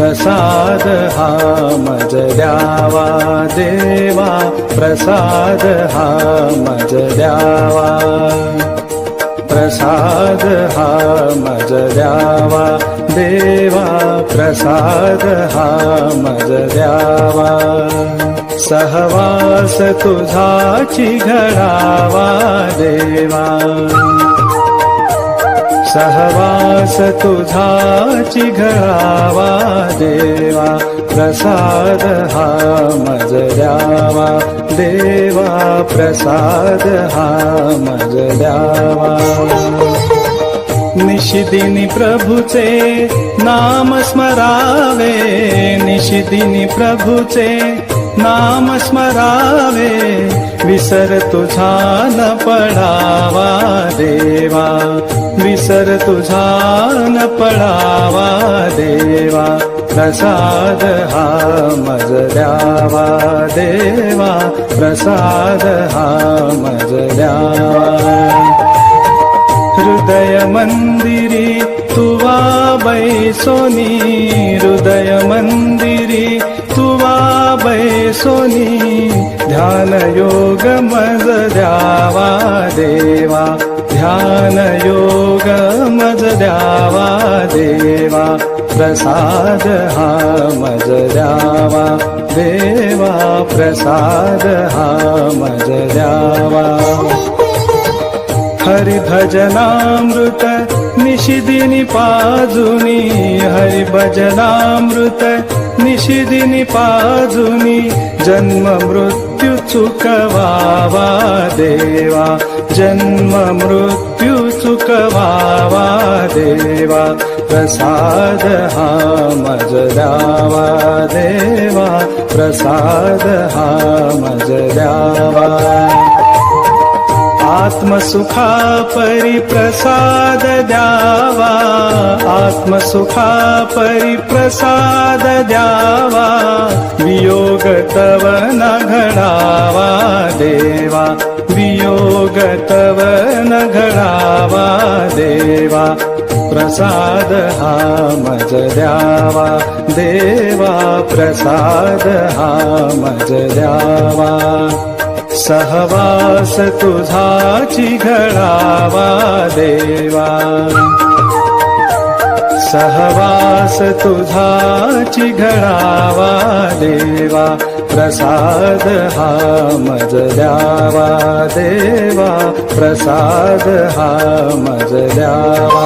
प्रसाद हा मज द्यावा देवा, प्रसाद हा मज द्यावा, प्रसाद हा मज द्यावा देवा, प्रसाद हा मज द्यावा। सहवास तुझाची घडावा देवा, सहवास तुझाची घडावा देवा, प्रसाद हा मज द्यावा देवा, प्रसाद हा मज द्यावा। निशिदिनी प्रभूचे नाम स्मरावे, निशिदिनी प्रभूचे नाम स्मरावे, विसर तुझा न पडावा देवा, विसर तुझा न पडावा देवा, प्रसाद हा मज द्यावा देवा, प्रसाद हा मज द्यावा। हृदय मंदिरी तुवा बैसोनी, हृदय मंदिरी तुवा बैसोनी, ध्यान योग मज द्यावा देवा, ध्यान योग मज द्यावा देवा, प्रसाद हा मज द्यावा देवा, प्रसाद हा मज द्यावा। हरि भजनामृत निशिदिनी पाजुनी, हरि भजनामृत निशिदिनी पाजुनी, जन्म मृत्यू चुकवावा देवा, जन्म मृत्यू चुकवावा देवा, प्रसाद हा मज द्यावा देवा, प्रसाद हा मज द्यावा। आत्मसुखा परिप्रसाद द्यावा, आत्मसुखा परिप्रसाद द्यावा, वियोग तव न घडावा देवा, वियोग तव न घडावा देवा, प्रसाद हा मज द्यावा देवा, प्रसाद हा मज द्यावा। सहवास तुझाची घडावा देवा, सहवास तुझाची घडावा देवा, प्रसाद हा मज द्यावा देवा, प्रसाद हा मज द्यावा।